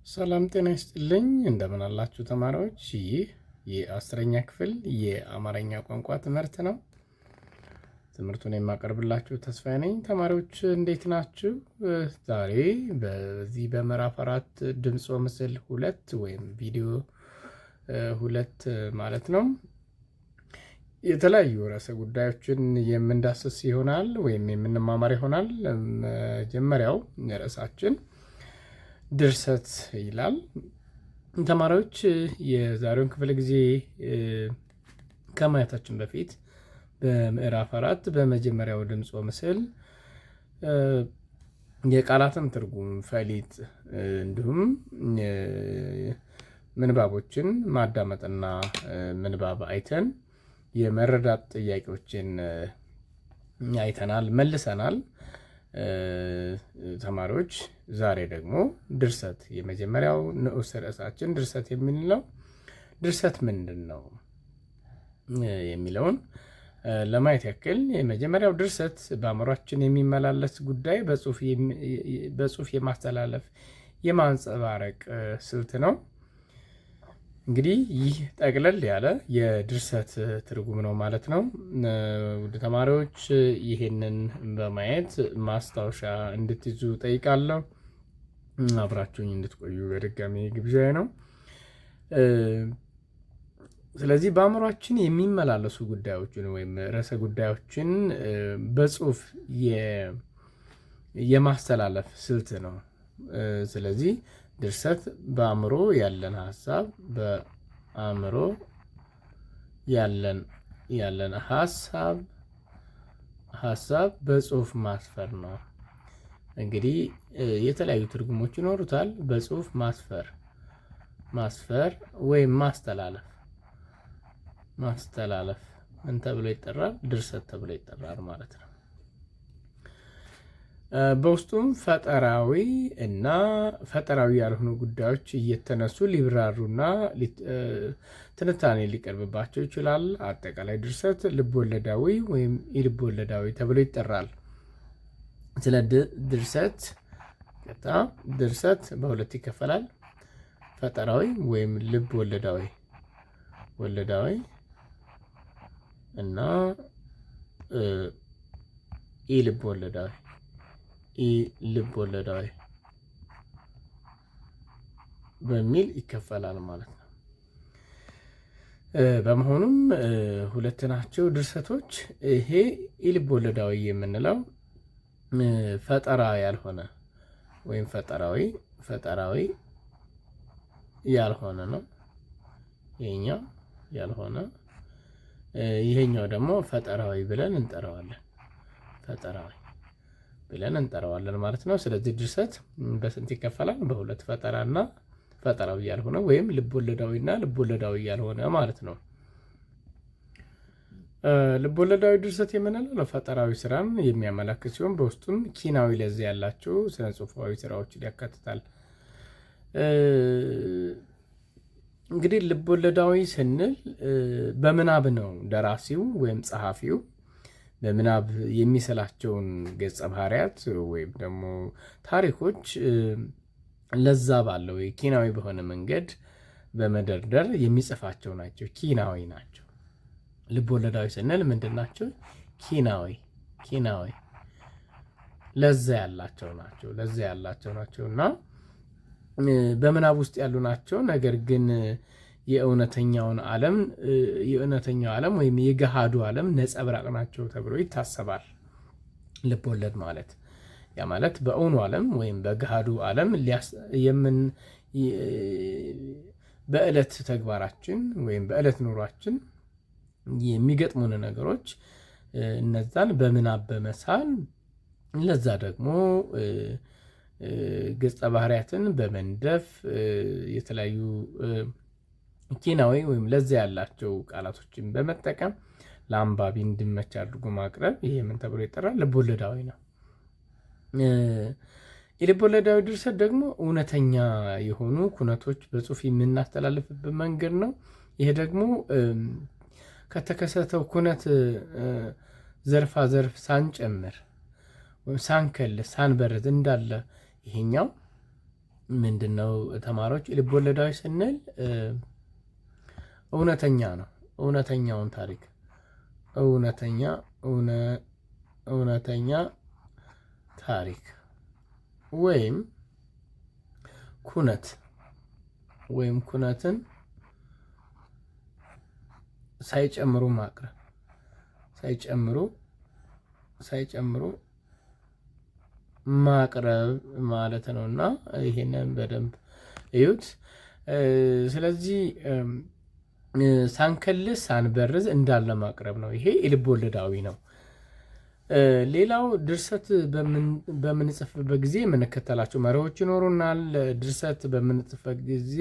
ሰላም ጤና ይስጥልኝ እንደምን አላችሁ ተማሪዎች? ይህ የአስረኛ ክፍል የአማርኛ ቋንቋ ትምህርት ነው። ትምህርቱን የማቀርብላችሁ ተስፋዬ ነኝ። ተማሪዎች እንዴት ናችሁ? ዛሬ በዚህ በምዕራፍ 4 ድምጽ ወምስል 2 ወይም ቪዲዮ 2 ማለት ነው የተለያዩ ርዕሰ ጉዳዮችን የምንዳስስ ይሆናል ወይም የምንማማር ይሆናል። መጀመሪያው ርዕሳችን ድርሰት ይላል። ተማሪዎች የዛሬውን ክፍለ ጊዜ ከማየታችን በፊት በምዕራፍ 4 በመጀመሪያው ድምጽ ወምስል የቃላትን ትርጉም፣ ፈሊጥ እንዲሁም ምንባቦችን ማዳመጥና ምንባብ አይተን የመረዳት ጥያቄዎችን አይተናል፣ መልሰናል። ተማሪዎች ዛሬ ደግሞ ድርሰት የመጀመሪያው ንዑስ ርዕሳችን ድርሰት የሚለው ድርሰት ምንድን ነው የሚለውን ለማየት ያክል የመጀመሪያው ድርሰት በአእምሯችን የሚመላለስ ጉዳይ በጽሁፍ የማስተላለፍ የማንጸባረቅ ስልት ነው። እንግዲህ ይህ ጠቅለል ያለ የድርሰት ትርጉም ነው ማለት ነው። ውድ ተማሪዎች ይሄንን በማየት ማስታወሻ እንድትይዙ ጠይቃለሁ። አብራችሁኝ እንድትቆዩ በድጋሚ ግብዣዬ ነው። ስለዚህ በአእምሯችን የሚመላለሱ ጉዳዮችን ወይም ርዕሰ ጉዳዮችን በጽሁፍ የማስተላለፍ ስልት ነው። ስለዚህ ድርሰት በአእምሮ ያለን ሀሳብ በጽሁፍ ማስፈር ነው። እንግዲህ የተለያዩ ትርጉሞች ይኖሩታል። በጽሁፍ ማስፈር ወይም ማስተላለፍ ምን ተብሎ ይጠራል? ድርሰት ተብሎ ይጠራል ማለት ነው። በውስጡም ፈጠራዊ እና ፈጠራዊ ያልሆኑ ጉዳዮች እየተነሱ ሊብራሩና ትንታኔ ሊቀርብባቸው ይችላል። አጠቃላይ ድርሰት ልቦለዳዊ ወይም ኢልቦለዳዊ ተብሎ ይጠራል። ስለ ድርሰት በሁለት ይከፈላል። ፈጠራዊ ወይም ልብ ወለዳዊ እና ልብ ወለዳዊ በሚል ይከፈላል ማለት ነው። በመሆኑም ሁለት ናቸው ድርሰቶች። ይሄ ልብ ወለዳዊ የምንለው ፈጠራ ያልሆነ ወይም ፈጠራዊ ያልሆነ ነው። ይሄኛው ያልሆነ፣ ይሄኛው ደግሞ ፈጠራዊ ብለን እንጠራዋለን ማለት ነው። ስለዚህ ድርሰት በስንት ይከፈላል? በሁለት፣ ፈጠራና ፈጠራዊ ያልሆነ ወይም ልቦለዳዊና ልቦለዳዊ ያልሆነ ማለት ነው። ልቦለዳዊ ድርሰት የምንለው ፈጠራዊ ስራን የሚያመላክት ሲሆን በውስጡም ኪናዊ ለዛ ያላቸው ስነ ጽሁፋዊ ስራዎችን ያካትታል። እንግዲህ ልቦለዳዊ ስንል በምናብ ነው ደራሲው ወይም ጸሐፊው በምናብ የሚስላቸውን ገጸ ባህሪያት ወይም ደግሞ ታሪኮች ለዛ ባለው ኪናዊ በሆነ መንገድ በመደርደር የሚጽፋቸው ናቸው። ኪናዊ ናቸው። ልቦለዳዊ ስንል ምንድን ናቸው? ኪናዊ ለዛ ያላቸው ናቸው እና በምናብ ውስጥ ያሉ ናቸው። ነገር ግን የእውነተኛው ዓለም ወይም የገሃዱ ዓለም ነጸብራቅ ናቸው ተብሎ ይታሰባል። ልቦለድ ማለት ያ ማለት በእውኑ ዓለም ወይም በገሃዱ ዓለም በዕለት ተግባራችን ወይም በዕለት ኑሯችን የሚገጥሙን ነገሮች እነዛን በምናብ በመሳል ለዛ ደግሞ ገጸ ባህሪያትን በመንደፍ የተለያዩ ኪናዊ ወይም ለዛ ያላቸው ቃላቶችን በመጠቀም ለአንባቢ እንዲመች አድርጎ ማቅረብ ይሄ ምን ተብሎ ይጠራል? ልቦለዳዊ ነው። የልቦለዳዊ ድርሰት ደግሞ እውነተኛ የሆኑ ኩነቶች በጽሁፍ የምናስተላልፍበት መንገድ ነው። ይሄ ደግሞ ከተከሰተው ኩነት ዘርፋ ዘርፍ ሳንጨምር ወይም ሳንከልስ ሳንበረዝ እንዳለ ይሄኛው ምንድነው ተማሪዎች ልቦለዳዊ ስንል እውነተኛ ነው። እውነተኛውን ታሪክ እውነተኛ ታሪክ ወይም ኩነትን ሳይጨምሩ ማቅረብ ማለት ነውና ይሄንን በደንብ እዩት። ስለዚህ ሳንከልስ ሳንበርዝ እንዳለ ማቅረብ ነው። ይሄ ልብ ወለዳዊ ነው። ሌላው ድርሰት በምንጽፍበት ጊዜ የምንከተላቸው መርሆች ይኖሩናል። ድርሰት በምንጽፍበት ጊዜ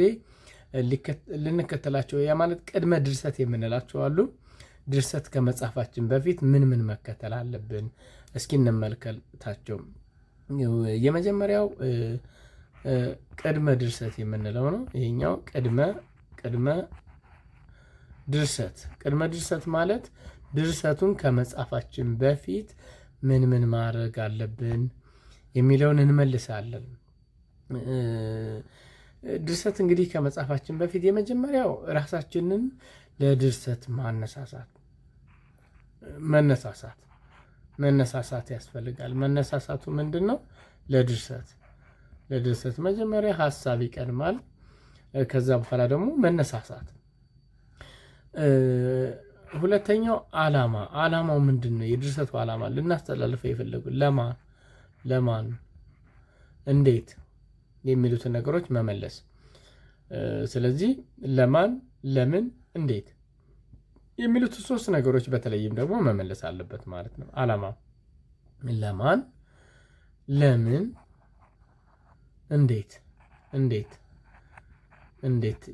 ልንከተላቸው ያ ማለት ቅድመ ድርሰት የምንላቸው አሉ። ድርሰት ከመጻፋችን በፊት ምን መከተል አለብን? እስኪ እንመልከታቸው። የመጀመሪያው ቅድመ ድርሰት የምንለው ነው። ይሄኛው ቅድመ ድርሰት ማለት ድርሰቱን ከመጻፋችን በፊት ምን ማድረግ አለብን የሚለውን እንመልሳለን። ድርሰት እንግዲህ ከመጻፋችን በፊት የመጀመሪያው ራሳችንን ለድርሰት መነሳሳት ያስፈልጋል። መነሳሳቱ ምንድን ነው? ለድርሰት መጀመሪያ ሀሳብ ይቀድማል። ከዛ በኋላ ደግሞ መነሳሳት። ሁለተኛው ዓላማው ምንድን ነው? የድርሰቱ ዓላማ ልናስተላልፈው የፈለጉ ለማን፣ እንዴት የሚሉትን ነገሮች መመለስ። ስለዚህ ለማን፣ ለምን፣ እንዴት የሚሉት ሶስት ነገሮች በተለይም ደግሞ መመለስ አለበት ማለት ነው። ዓላማ፣ ለማን፣ ለምን፣ እንዴት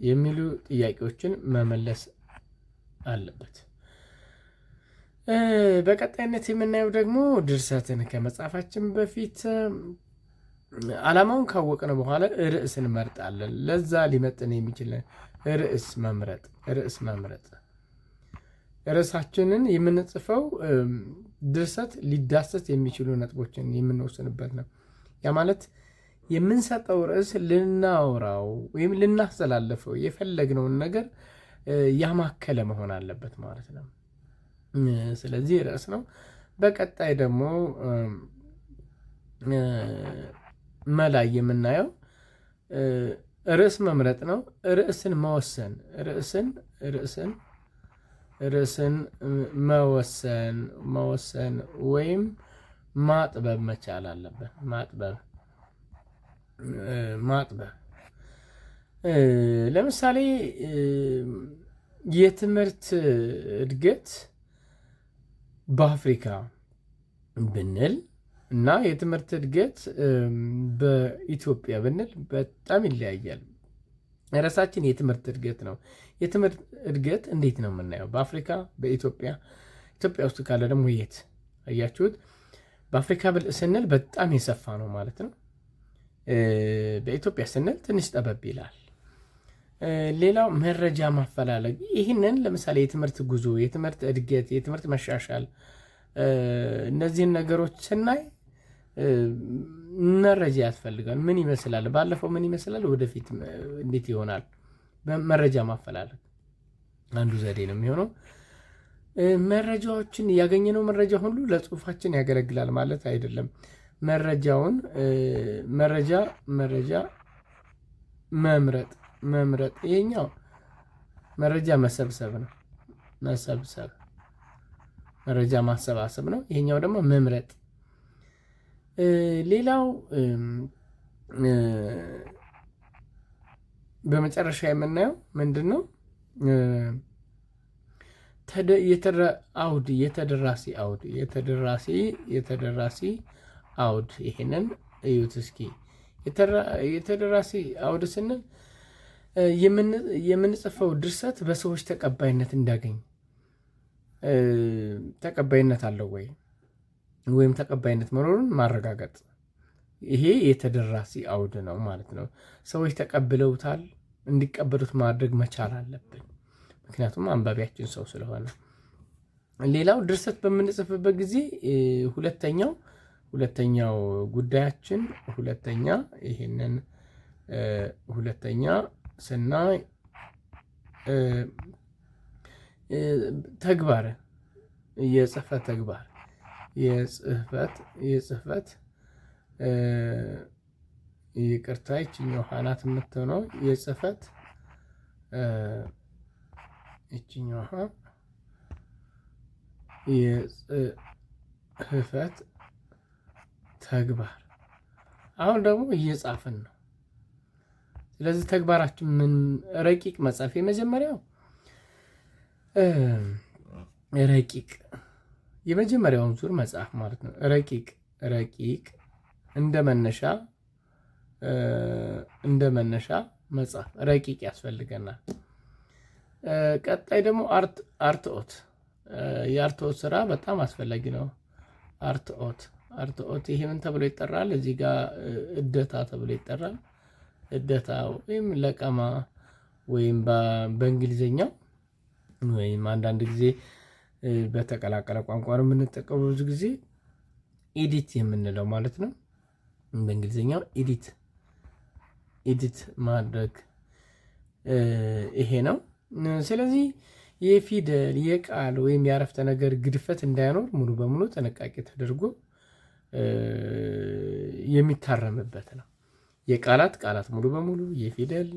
የሚሉ ጥያቄዎችን መመለስ አለበት። በቀጣይነት የምናየው ደግሞ ድርሰትን ከመጻፋችን በፊት ዓላማውን ካወቅን በኋላ ርዕስ እንመርጣለን። ለዛ ሊመጥን የሚችል ርዕስ መምረጥ። ርዕሳችንን የምንጽፈው ድርሰት ሊዳሰስ የሚችሉ ነጥቦችን የምንወስንበት ነው። ያ ማለት የምንሰጠው ርዕስ ልናወራው ወይም ልናስተላልፈው የፈለግነውን ነገር ያማከለ መሆን አለበት ማለት ነው። ስለዚህ ርዕስ ነው። በቀጣይ ደግሞ መላይ የምናየው ርዕስ መምረጥ ነው። ርዕስን መወሰን መወሰን ወይም ማጥበብ መቻል አለበት። ማጥበብ ለምሳሌ የትምህርት እድገት በአፍሪካ ብንል እና የትምህርት እድገት በኢትዮጵያ ብንል በጣም ይለያያል። ርዕሳችን የትምህርት እድገት ነው። የትምህርት እድገት እንዴት ነው የምናየው? በአፍሪካ፣ በኢትዮጵያ ውስጥ ካለ ደግሞ የት? አያችሁት? በአፍሪካ ስንል በጣም የሰፋ ነው ማለት ነው። በኢትዮጵያ ስንል ትንሽ ጠበብ ይላል። ሌላው መረጃ ማፈላለግ። ይህንን ለምሳሌ የትምህርት ጉዞ፣ የትምህርት እድገት፣ የትምህርት መሻሻል እነዚህን ነገሮች ስናይ መረጃ ያስፈልጋል። ምን ይመስላል? ባለፈው ምን ይመስላል? ወደፊት እንዴት ይሆናል? መረጃ ማፈላለግ አንዱ ዘዴ ነው የሚሆነው። መረጃዎችን ያገኘነው መረጃ ሁሉ ለጽሁፋችን ያገለግላል ማለት አይደለም። መረጃ መምረጥ ይሄኛው መረጃ መሰብሰብ ነው። መረጃ ማሰባሰብ ነው። ይሄኛው ደግሞ መምረጥ። ሌላው በመጨረሻ የምናየው ምንድን ነው? የተደራሲ አውድ። ይሄንን እዩት እስኪ። የተደራሲ አውድ ስንል የምንጽፈው ድርሰት በሰዎች ተቀባይነት እንዳገኝ፣ ተቀባይነት አለው ወይም ተቀባይነት መኖሩን ማረጋገጥ። ይሄ የተደራሲ አውድ ነው ማለት ነው። ሰዎች ተቀብለውታል፣ እንዲቀበሉት ማድረግ መቻል አለብን። ምክንያቱም አንባቢያችን ሰው ስለሆነ። ሌላው ድርሰት በምንጽፍበት ጊዜ ሁለተኛው ጉዳያችን ይሄንን ሁለተኛ ስናይ ተግባር የጽህፈት ተግባር የጽህፈት ይቅርታ ይችኛው ሀናት የምትሆነው የጽህፈት ይችኛው የጽህፈት ተግባር። አሁን ደግሞ እየጻፍን ነው። ስለዚህ ተግባራችን ምን ረቂቅ መጻፍ የመጀመሪያው ረቂቅ የመጀመሪያውን ዙር መጽሐፍ ማለት ነው። ረቂቅ እንደ መነሻ መጽሐፍ ረቂቅ ያስፈልገናል። ቀጣይ ደግሞ አርትኦት የአርትኦት ስራ በጣም አስፈላጊ ነው። አርትኦት ይሄ ምን ተብሎ ይጠራል? እዚህ ጋር እደታ ተብሎ ይጠራል። እደታ ወይም ለቀማ ወይም በእንግሊዝኛው ወይም አንዳንድ ጊዜ በተቀላቀለ ቋንቋ ነው የምንጠቀመው። ብዙ ጊዜ ኤዲት የምንለው ማለት ነው። በእንግሊዝኛው ኤዲት ማድረግ ይሄ ነው። ስለዚህ የፊደል የቃል ወይም የአረፍተ ነገር ግድፈት እንዳይኖር ሙሉ በሙሉ ጥንቃቄ ተደርጎ የሚታረምበት ነው። ቃላት ሙሉ በሙሉ የፊደል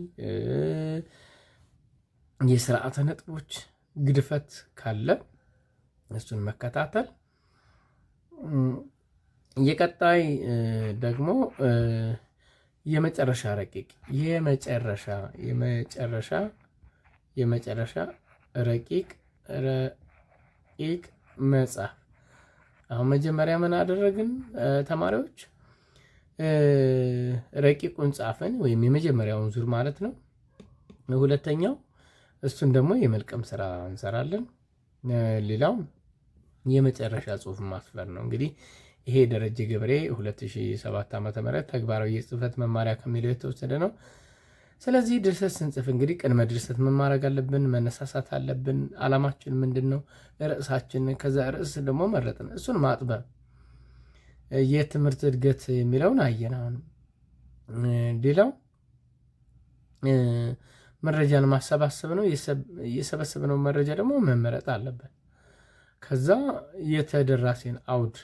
የስርዓተ ነጥቦች ግድፈት ካለ እሱን መከታተል። የቀጣይ ደግሞ የመጨረሻ ረቂቅ የመጨረሻ ረቂቅ መጽሐፍ። አሁን መጀመሪያ ምን አደረግን ተማሪዎች? ረቂቁን ጻፍን ወይም የመጀመሪያውን ዙር ማለት ነው። ሁለተኛው እሱን ደግሞ የመልቀም ስራ እንሰራለን። ሌላው የመጨረሻ ጽሁፍ ማስፈር ነው። እንግዲህ ይሄ ደረጀ ገብሬ 2007 ዓ.ም ተግባራዊ የጽህፈት መማሪያ ከሚለው የተወሰደ ነው። ስለዚህ ድርሰት ስንጽፍ እንግዲህ ቅድመ ድርሰት ምን ማድረግ አለብን? መነሳሳት አለብን። አላማችን ምንድን ነው? ርዕሳችን። ከዛ ርዕስ ደግሞ መረጥን፣ እሱን ማጥበብ። የትምህርት እድገት የሚለውን አየን። አሁን ሌላው መረጃን ማሰባሰብ ነው። የሰበሰብነው መረጃ ደግሞ መመረጥ አለበት። ከዛ የተደራሲን አውድ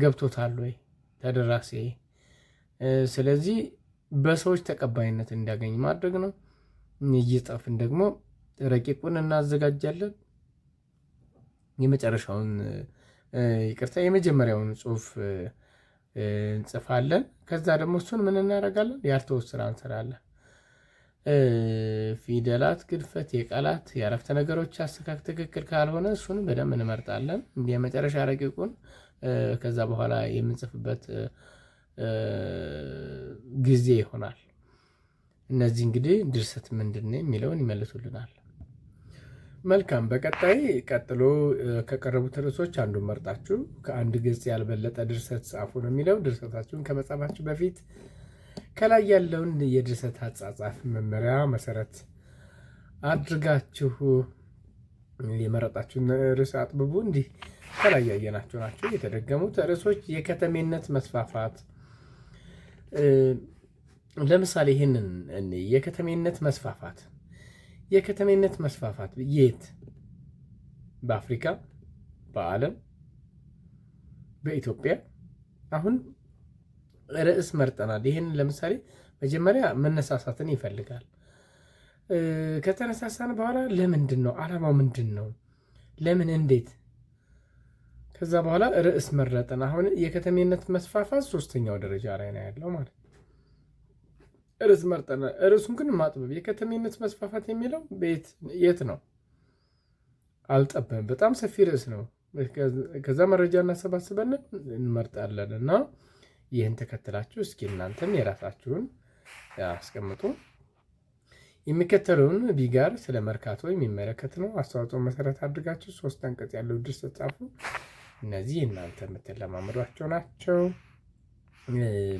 ገብቶታል ወይ ተደራሲ። ስለዚህ በሰዎች ተቀባይነት እንዲያገኝ ማድረግ ነው። እየጻፍን ደግሞ ረቂቁን እናዘጋጃለን። የመጀመሪያውን ጽሁፍ እንጽፋለን። ከዛ ደግሞ እሱን ምን እናደርጋለን? የአርትዖት ስራ እንሰራለን። ፊደላት ግድፈት፣ የቃላት የአረፍተ ነገሮች አስተካክ ትክክል ካልሆነ እሱን በደንብ እንመርጣለን። የመጨረሻ ረቂቁን ከዛ በኋላ የምንጽፍበት ጊዜ ይሆናል። እነዚህ እንግዲህ ድርሰት ምንድን ነው የሚለውን ይመልሱልናል። መልካም። በቀጣይ ቀጥሎ ከቀረቡት ርዕሶች አንዱን መርጣችሁ ከአንድ ገጽ ያልበለጠ ድርሰት ጻፉ ነው የሚለው። ድርሰታችሁን ከመጻፋችሁ በፊት ከላይ ያለውን የድርሰት አጻጻፍ መመሪያ መሰረት አድርጋችሁ የመረጣችሁን ርዕስ አጥብቡ። እንዲህ ከላይ ያየናቸው ናቸው የተደገሙት ርዕሶች። የከተሜነት መስፋፋት። ለምሳሌ ይህንን የከተሜነት መስፋፋት የት? በአፍሪካ፣ በዓለም፣ በኢትዮጵያ። አሁን ርዕስ መርጠናል። ይህን ለምሳሌ መጀመሪያ መነሳሳትን ይፈልጋል። ከተነሳሳን በኋላ ለምንድን ነው? ዓላማው ምንድን ነው? ለምን? እንዴት? ከዛ በኋላ ርዕስ መረጠን። አሁን የከተሜነት መስፋፋት 3ኛው ደረጃ ላይ ነው ያለው ማለት ነው። ርዕስ መርጠን ርዕሱን ግን ማጥበብ። የከተሜነት መስፋፋት የሚለው የት ነው? አልጠበም። በጣም ሰፊ ርዕስ ነው። ከዛ መረጃ እናሰባስበን እንመርጣለን እና ይህን ተከትላችሁ እስኪ እናንተም የራሳችሁን አስቀምጡ። የሚከተለውን ቢጋር ስለ መርካቶ የሚመለከት ነው። አስተዋጽኦ መሰረት አድርጋችሁ 3 አንቀጽ ያለው ድርሰት ጻፉ። እነዚህ እናንተ የምትለማመዷቸው ናቸው።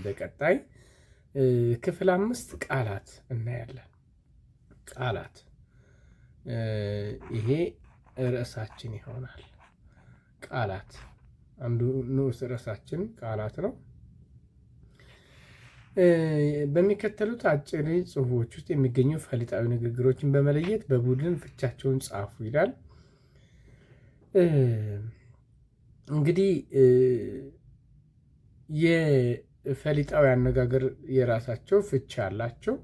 በቀጣይ ክፍል 5 ቃላት እናያለን። ቃላት ይሄ ርዕሳችን ይሆናል። ቃላት አንዱ ንዑስ ርዕሳችን ቃላት ነው። በሚከተሉት አጭር ጽሁፎች ውስጥ የሚገኙ ፈሊጣዊ ንግግሮችን በመለየት በቡድን ፍቻቸውን ጻፉ ይላል። እንግዲህ የፈሊጣዊ አነጋገር የራሳቸው ፍቻ አላቸው።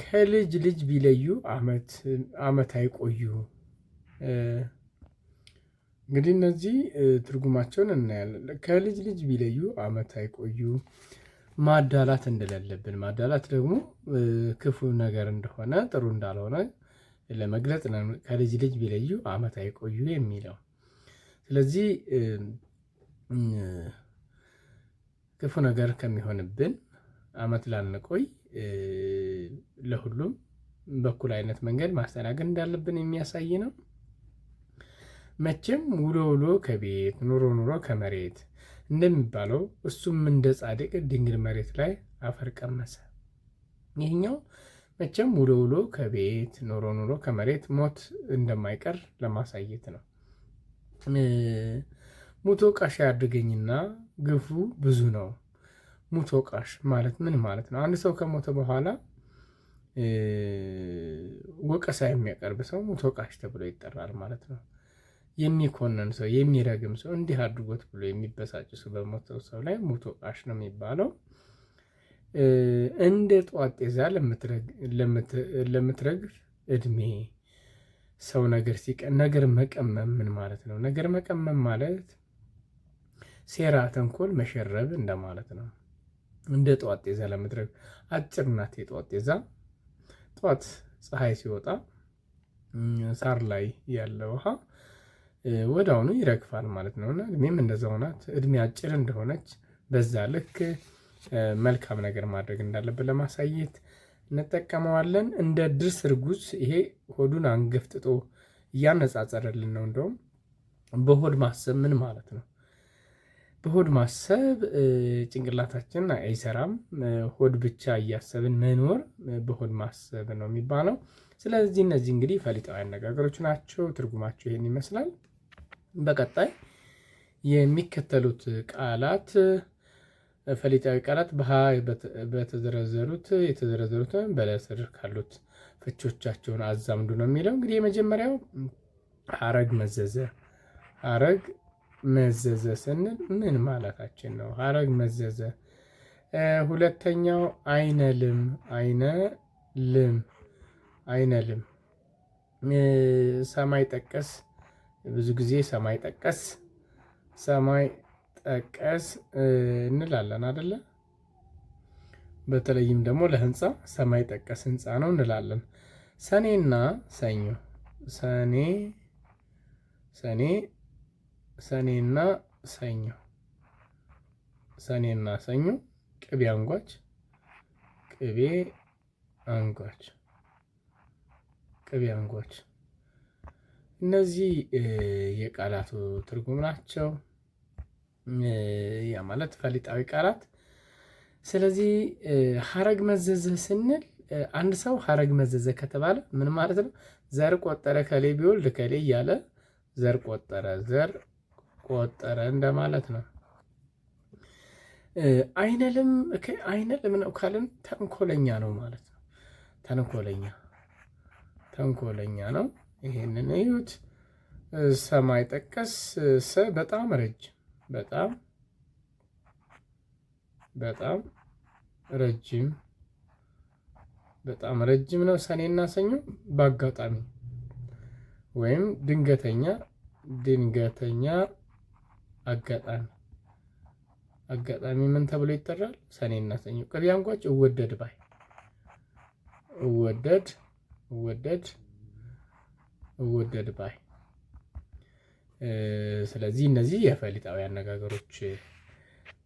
ከልጅ ልጅ ቢለዩ ዓመት አይቆዩ። እንግዲህ እነዚህ ትርጉማቸውን እናያለን። ከልጅ ልጅ ቢለዩ ዓመት አይቆዩ፣ ማዳላት እንደሌለብን፣ ማዳላት ደግሞ ክፉ ነገር እንደሆነ ጥሩ እንዳልሆነ ለመግለጽ ነው። ከልጅ ልጅ ቢለዩ ዓመት አይቆዩ የሚለው ስለዚህ ክፉ ነገር ከሚሆንብን ዓመት ላንቆይ ለሁሉም በኩል አይነት መንገድ ማስተናገድ እንዳለብን የሚያሳይ ነው። መቼም ውሎ ውሎ ከቤት ኑሮ ኑሮ ከመሬት እንደሚባለው እሱም እንደ ጻድቅ ድንግል መሬት ላይ አፈር ቀመሰ። ይህኛው መቼም ውሎ ውሎ ከቤት ኑሮ ኑሮ ከመሬት ሞት እንደማይቀር ለማሳየት ነው። ሙቶ ቃሽ ያድርገኝና ግፉ ብዙ ነው። ሙቶ ቃሽ ማለት ምን ማለት ነው? አንድ ሰው ከሞተ በኋላ ወቀሳ የሚያቀርብ ሰው ሙቶ ቃሽ ተብሎ ይጠራል ማለት ነው። የሚኮነን ሰው፣ የሚረግም ሰው፣ እንዲህ አድርጎት ብሎ የሚበሳጭ ሰው በሞተው ሰው ላይ ሙቶ ቃሽ ነው የሚባለው። እንደ ጧት ጤዛ ለምትረግፍ እድሜ ሰው ነገር ሲቀን ነገር መቀመም ምን ማለት ነው? ነገር መቀመም ማለት ሴራ፣ ተንኮል መሸረብ እንደማለት ነው። እንደ ጧት ጤዛ ለምትረግፍ አጭር ናት የጧት ጤዛ። ጧት ፀሐይ ሲወጣ ሳር ላይ ያለ ውሃ ወዲያውኑ ይረግፋል ማለት ነው። እና እድሜም እንደዛው ናት። እድሜ አጭር እንደሆነች በዛ ልክ መልካም ነገር ማድረግ እንዳለብን ለማሳየት እንጠቀመዋለን። እንደ ድርስ እርጉዝ፣ ይሄ ሆዱን አንገፍጥጦ እያነጻጸረልን ነው። እንደውም በሆድ ማሰብ ምን ማለት ነው? በሆድ ማሰብ ጭንቅላታችን አይሰራም። ሆድ ብቻ እያሰብን መኖር በሆድ ማሰብ ነው የሚባለው። ስለዚህ እነዚህ እንግዲህ ፈሊጣዊ አነጋገሮች ናቸው። ትርጉማቸው ይሄን ይመስላል። በቀጣይ የሚከተሉት ቃላት ፈሊጣዊ ቃላት በሀ የተዘረዘሩትን በለስር ካሉት ፍቾቻቸውን አዛምዱ ነው የሚለው። እንግዲህ የመጀመሪያው ሀረግ መዘዘ። ሀረግ መዘዘ ስንል ምን ማለታችን ነው? ሀረግ መዘዘ። ሁለተኛው አይነልም። አይነልም ሰማይ ጠቀስ። ብዙ ጊዜ ሰማይ ጠቀስ እንላለን አይደለ? በተለይም ደግሞ ለህንፃ ሰማይ ጠቀስ ህንፃ ነው እንላለን። ሰኔና ሰኞ። ሰኔና ሰኞ ቅቤ አንጓች። እነዚህ የቃላቱ ትርጉም ናቸው። ያ ማለት ፈሊጣዊ ቃላት። ስለዚህ ሀረግ መዘዘ ስንል አንድ ሰው ሀረግ መዘዘ ከተባለ ምን ማለት ነው? ዘር ቆጠረ ከሌ ቢወልድ ከሌ እያለ ዘር ቆጠረ እንደማለት ነው። አይነልም ነው ካልን ተንኮለኛ ነው ማለት ነው። ተንኮለኛ ነው። ይሄንን እዩት። ሰማይ ጠቀስ በጣም ረጅም ነው። ሰኔና ሰኞ በአጋጣሚ ወይም ድንገተኛ አጋጣሚ ምን ተብሎ ይጠራል? ሰኔና ሰኞ። ቅቤ አንጓች እወደድ ባይ። ስለዚህ እነዚህ የፈሊጣዊ አነጋገሮች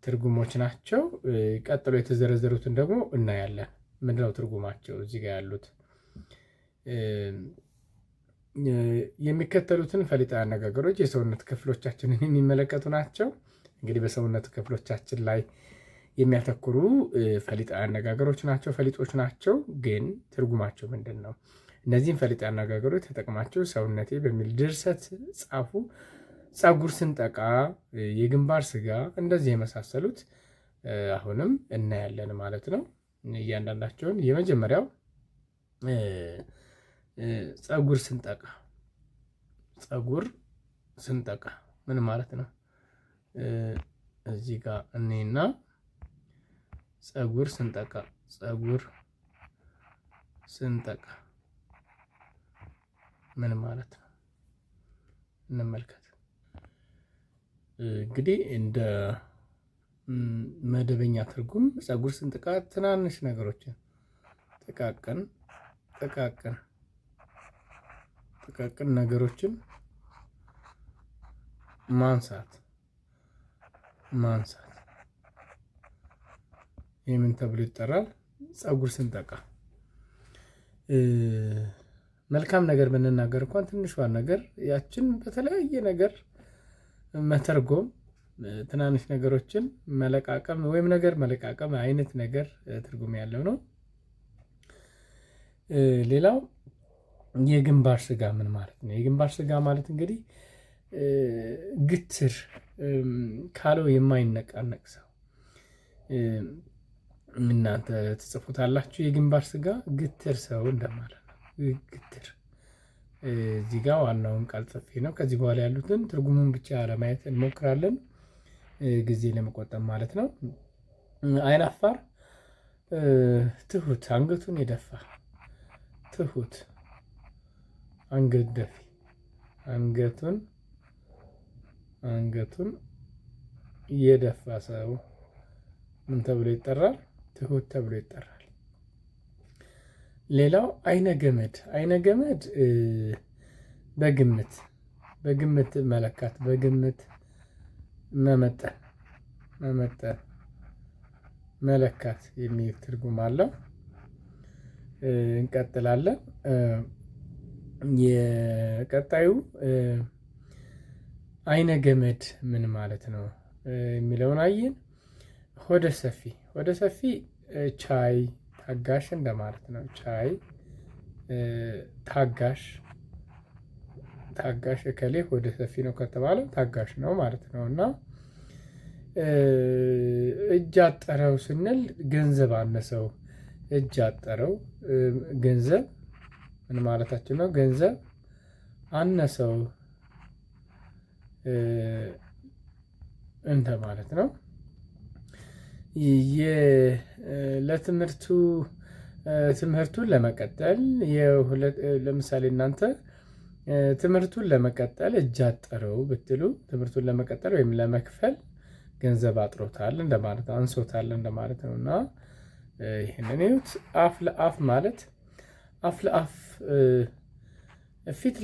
ትርጉሞች ናቸው። ቀጥሎ የተዘረዘሩትን ደግሞ እናያለን። ምንድነው ትርጉማቸው? እዚህ ጋር ያሉት የሚከተሉትን ፈሊጣዊ አነጋገሮች የሰውነት ክፍሎቻችንን የሚመለከቱ ናቸው። እንግዲህ በሰውነት ክፍሎቻችን ላይ የሚያተኩሩ ፈሊጣዊ አነጋገሮች ናቸው፣ ፈሊጦች ናቸው። ግን ትርጉማቸው ምንድን ነው? እነዚህን ፈሊጣዊ አነጋገሮች ተጠቅማቸው ሰውነቴ በሚል ድርሰት ጻፉ። ፀጉር ስንጠቃ፣ የግንባር ስጋ፣ እንደዚህ የመሳሰሉት አሁንም እናያለን ማለት ነው። እያንዳንዳቸውን የመጀመሪያው ፀጉር ስንጠቃ። ፀጉር ስንጠቃ ምን ማለት ነው? እዚህ ጋር እኔና ፀጉር ስንጠቃ ፀጉር ስንጠቃ ምን ማለት ነው? እንመልከት። እንግዲህ እንደ መደበኛ ትርጉም ፀጉር ስንጠቃ ትናንሽ ነገሮችን ጥቃቅን ነገሮችን ማንሳት ይህ ምን ተብሎ ይጠራል? ፀጉር ስንጠቃ። መልካም ነገር ብንናገር እንኳን ትንሿን ነገር ያችን በተለያየ ነገር መተርጎም፣ ትናንሽ ነገሮችን መለቃቀም ወይም ነገር መለቃቀም አይነት ነገር ትርጉም ያለው ነው። ሌላው የግንባር ስጋ ምን ማለት ነው? የግንባር ስጋ ማለት እንግዲህ ግትር ካለው የማይነቃነቅ ሰው። እናንተ ትጽፉታላችሁ። የግንባር ስጋ ግትር ሰው እንደማለት ነው። ግትር እዚህ ጋር ዋናውን ቃል ጽፌ ነው። ከዚህ በኋላ ያሉትን ትርጉሙን ብቻ ለማየት እንሞክራለን፣ ጊዜ ለመቆጠብ ማለት ነው። አይናፋር፣ ትሁት፣ አንገቱን የደፋ ትሁት፣ አንገት ደፊ፣ አንገቱን የደፋ ሰው ምን ተብሎ ይጠራል? ትሁት ተብሎ ይጠራል። ሌላው አይነ ገመድ። አይነ ገመድ በግምት መለካት፣ በግምት መመጠን፣ መለካት የሚል ትርጉም አለው። እንቀጥላለን። የቀጣዩ አይነ ገመድ ምን ማለት ነው የሚለውን አየን። ሆደ ሰፊ ቻይ፣ ታጋሽ እንደማለት ነው። ቻይ፣ ታጋሽ እከሌ ሆደ ሰፊ ነው ከተባለ ታጋሽ ነው ማለት ነው። እና እጅ አጠረው ስንል ገንዘብ አነሰው። እጅ አጠረው ገንዘብ ምን ማለታችን ነው? ገንዘብ አነሰው እንደ ማለት ነው። ትምህርቱን ለመቀጠል ለምሳሌ እናንተ ትምህርቱን ለመቀጠል እጅ አጠረው ብትሉ ትምህርቱን ለመቀጠል ወይም ለመክፈል ገንዘብ አጥሮታል እንደማለት ነው፣ አንሶታል እንደማለት ነው። እና ይህንን ይሁት። አፍ ለአፍ ማለት አፍ ለአፍ ፊት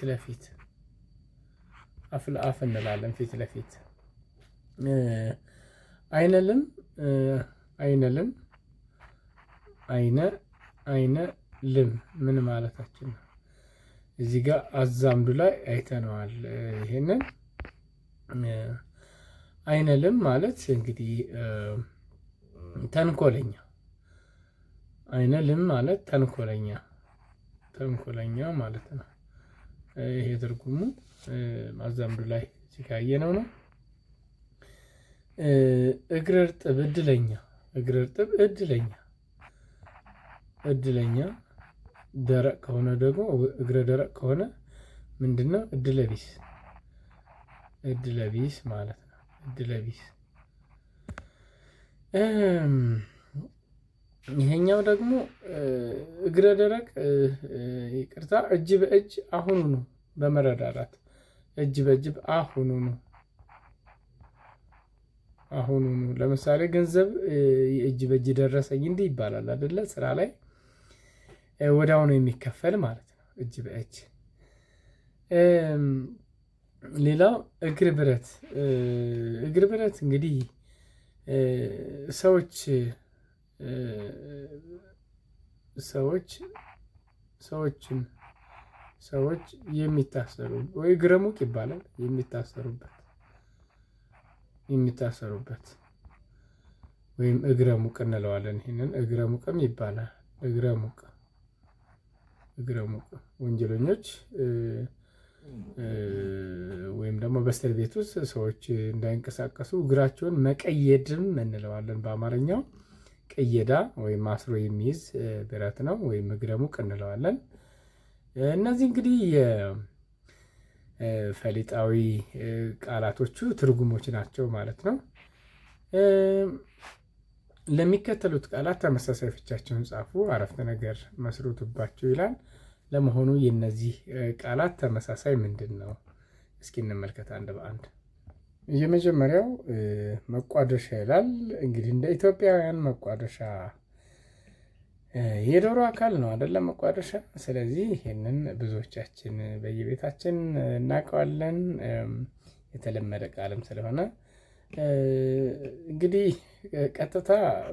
ለፊት አፍ ለአፍ እንላለን። ፊት ለፊት አይነልም ልም ምን ማለታችን ነው? እዚህ ጋር አዛምዱ ላይ አይተነዋል። ይሄንን አይነልም ማለት እንግዲህ ተንኮለኛ። አይነልም ማለት ተንኮለኛ ማለት ነው። ይሄ ትርጉሙ አዛምዱ ላይ ሲካየነው ነው። እግር እርጥብ እድለኛ። ደረቅ ከሆነ ደግሞ እግረ ደረቅ ከሆነ ምንድነው? እድለቢስ ማለት ነው። እድለቢስ። ይሄኛው ደግሞ እግረ ደረቅ፣ ይቅርታ፣ እጅ በእጅ አሁኑኑ በመረዳዳት እጅ በእጅ አሁኑኑ። ለምሳሌ ገንዘብ እጅ በእጅ ደረሰኝ እንዲህ ይባላል አይደለ? ስራ ላይ ወዲያው ነው የሚከፈል ማለት ነው። እጅ በእጅ። ሌላው እግር ብረት እንግዲህ ሰዎች የሚታሰሩ ወይ እግረ ሙቅ ይባላል። የሚታሰሩበት ወይም እግረ ሙቅ እንለዋለን። ይሄንን እግረ ሙቅም ይባላል። እግረ ሙቅ ወንጀለኞች ወይም ደግሞ በእስር ቤት ውስጥ ሰዎች እንዳይንቀሳቀሱ እግራቸውን መቀየድም እንለዋለን በአማርኛው። ቅየዳ ወይም አስሮ የሚይዝ ብረት ነው ወይም እግረ ሙቅ እንለዋለን። እነዚህ እንግዲህ የፈሊጣዊ ቃላቶቹ ትርጉሞች ናቸው ማለት ነው። ለሚከተሉት ቃላት ተመሳሳይ ፍቻቸውን ጻፉ፣ አረፍተ ነገር መስርቱባቸው ይላል። ለመሆኑ የነዚህ ቃላት ተመሳሳይ ምንድን ነው? እስኪ እንመልከት አንድ በአንድ። የመጀመሪያው መቋደሻ ይላል። እንግዲህ እንደ ኢትዮጵያውያን መቋደሻ የዶሮ አካል ነው አይደለም መቋደሻ። ስለዚህ ይህንን ብዙዎቻችን በየቤታችን እናውቀዋለን፣ የተለመደ ቃልም ስለሆነ እንግዲህ ቀጥታ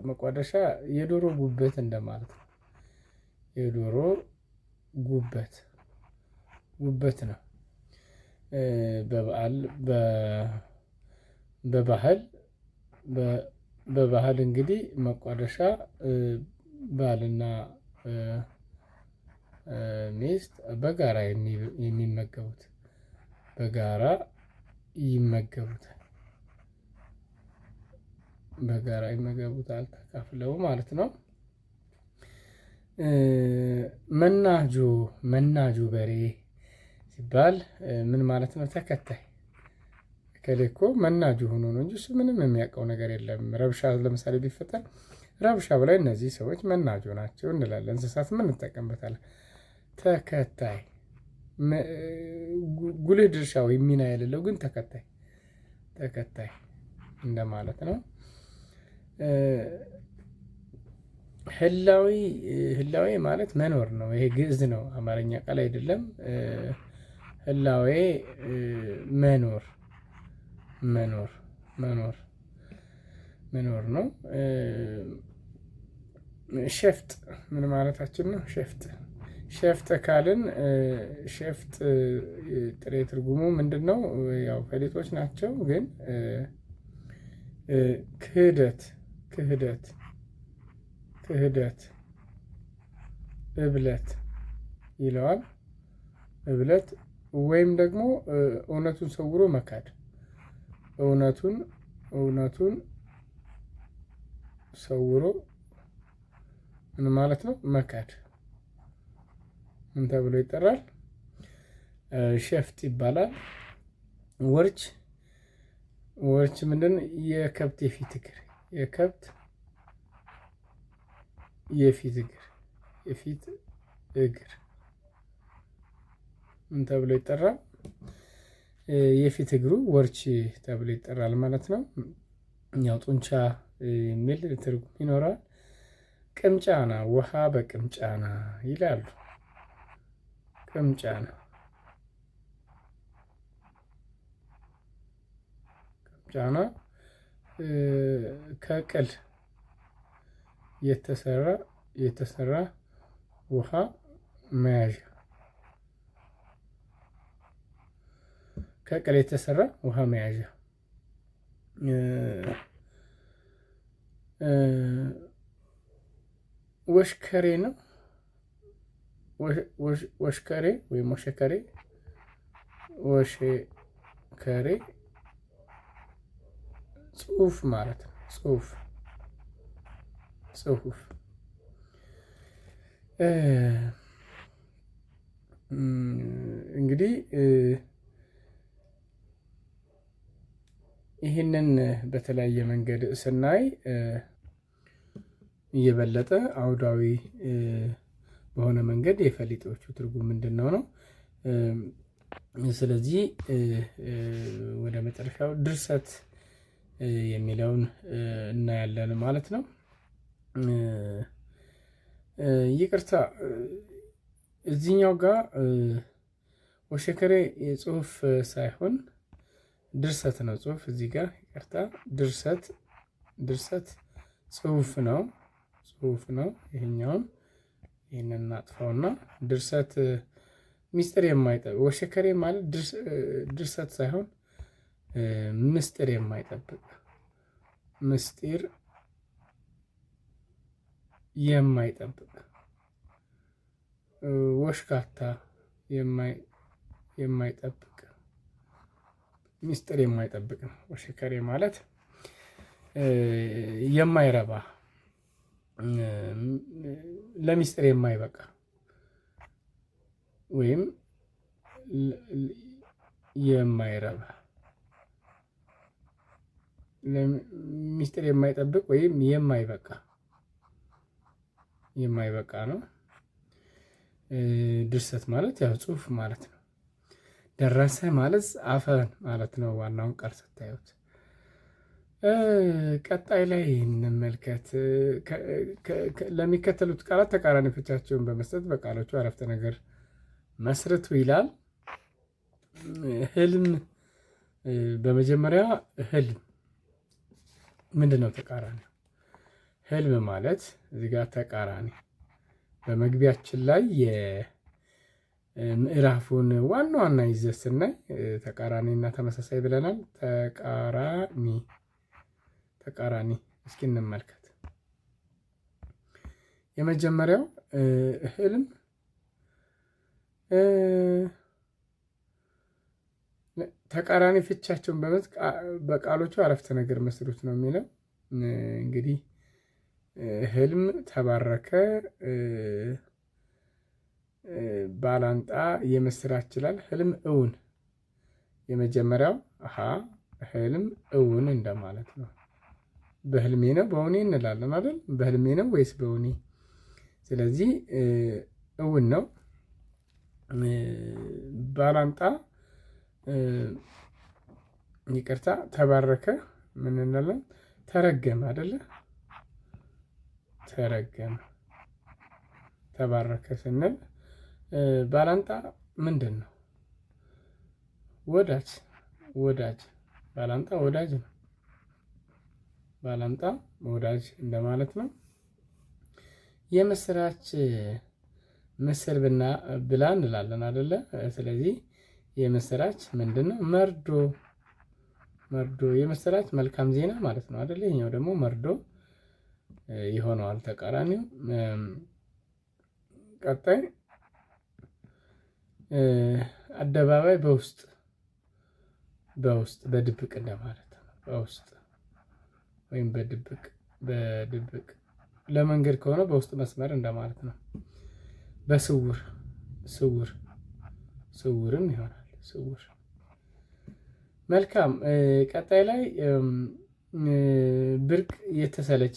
መቋደሻ የዶሮ ጉበት እንደማለት ነው። የዶሮ ጉበት ነው። በባህል እንግዲህ መቋደሻ ባልና ሚስት በጋራ የሚመገቡት በጋራ ይመገቡታል ተካፍለው ማለት ነው። መናጁ በሬ ሲባል ምን ማለት ነው? ተከታይ እከሌ እኮ መናጁ ሆኖ ነው እንጂ እሱ ምንም የሚያውቀው ነገር የለም። ረብሻ ለምሳሌ ቢፈጠር ረብሻ ብላይ እነዚህ ሰዎች መናጆ ናቸው እንላለን። እንስሳት ምን እንጠቀምበታለን? ተከታይ፣ ጉልህ ድርሻ ወይም ሚና የሌለው ግን ተከታይ እንደማለት ነው። ህላዌ ማለት መኖር ነው። ይሄ ግዕዝ ነው፣ አማርኛ ቃል አይደለም። ህላዌ መኖር ነው። ሸፍጥ ምን ማለታችን ነው? ሸፍጥ ካልን ሸፍጥ ጥሬ ትርጉሙ ምንድን ነው? ያው ፈሊጦች ናቸው፣ ግን ክህደት፣ እብለት ይለዋል። እብለት ወይም ደግሞ እውነቱን ሰውሮ መካድ፣ እውነቱን ሰውሮ ምን ማለት ነው? መካድ ምን ተብሎ ይጠራል? ሸፍጥ ይባላል። ወርች ምንድን? የከብት የፊት እግር ምን ተብሎ ይጠራል? የፊት እግሩ ወርች ተብሎ ይጠራል ማለት ነው። ያው ጡንቻ የሚል ትርጉም ይኖራል። ቅምጫና፣ ውሃ በቅምጫና ይላሉ። ቅምጫና ከቅል የተሰራ ውሃ መያዣ፣ ከቅል የተሰራ ውሃ መያዣ። ወሽከሬ ነው። ወሽከሬ ወይም ወሸከሬ ጽሁፍ ማለት ነው። ጽሁፍ እንግዲህ ይህንን በተለያየ መንገድ ስናይ እየበለጠ አውዳዊ በሆነ መንገድ የፈሊጦቹ ትርጉም ምንድን ነው? ስለዚህ ወደ መጨረሻው ድርሰት የሚለውን እናያለን ማለት ነው። ይቅርታ እዚህኛው ጋር ወሸከሬ የጽሁፍ ሳይሆን ድርሰት ነው። ጽሁፍ እዚህ ጋር ይቅርታ፣ ድርሰት ጽሁፍ ነው። ይሄኛውን ይህንን እናጥፋውና ድርሰት ሚስጥር የማይጠብቅ ወሸከሬ ማለት ድርሰት ሳይሆን ምስጢር የማይጠብቅ ወሽካታ የማይጠብቅ ሚስጥር የማይጠብቅ ነው። ወሸከሬ ማለት የማይረባ ለሚስጥር የማይበቃ ወይም የማይረባ ሚስጥር የማይጠብቅ ወይም የማይበቃ ነው። ድርሰት ማለት ያው ጽሁፍ ማለት ነው። ደረሰ ማለት አፈን ማለት ነው። ዋናውን ቃል ስታዩት ቀጣይ ላይ እንመልከት። ለሚከተሉት ቃላት ተቃራኒ ፍቻቸውን በመስጠት በቃሎቹ አረፍተ ነገር መስርቱ ይላል። ህልም፣ በመጀመሪያ ህልም ምንድን ነው ተቃራኒ? ህልም ማለት እዚህ ጋር ተቃራኒ በመግቢያችን ላይ የምዕራፉን ዋና ዋና ይዘት ስናይ ተቃራኒ እና ተመሳሳይ ብለናል። ተቃራኒ እስኪ እንመልከት። የመጀመሪያው ህልም ተቃራኒ ፍቻቸውን በቃሎቹ አረፍተ ነገር መስሩት ነው የሚለው። እንግዲህ ህልም ተባረከ፣ ባላንጣ፣ የምስራች ይላል። ህልም እውን፣ የመጀመሪያው ህልም እውን እንደማለት ነው። በህልሜ ነው በእውኔ እንላለን አይደል? በህልሜ ነው ወይስ በእውኔ? ስለዚህ እውን ነው። ባላንጣ ይቅርታ፣ ተባረከ ምን እንላለን? ተረገመ አይደለ? ተረገመ። ተባረከ ስንል ባላንጣ ምንድን ነው? ወዳጅ። ባላንጣ ወዳጅ ነው። ባላንጣ ወዳጅ እንደማለት ነው። የምስራች ምስር ብላ እንላለን አይደለ? ስለዚህ የምስራች ምንድነው? መርዶ። የምስራች መልካም ዜና ማለት ነው አይደለ? ይሄኛው ደግሞ መርዶ ይሆነዋል ተቃራኒው። ቀጣይ አደባባይ በውስጥ በድብቅ እንደማለት ነው። በውስጥ ወይም በድብቅ ለመንገድ ከሆነ በውስጥ መስመር እንደማለት ነው። ስውርም ይሆናል። ስውር። መልካም። ቀጣይ ላይ ብርቅ፣ የተሰለቸ፣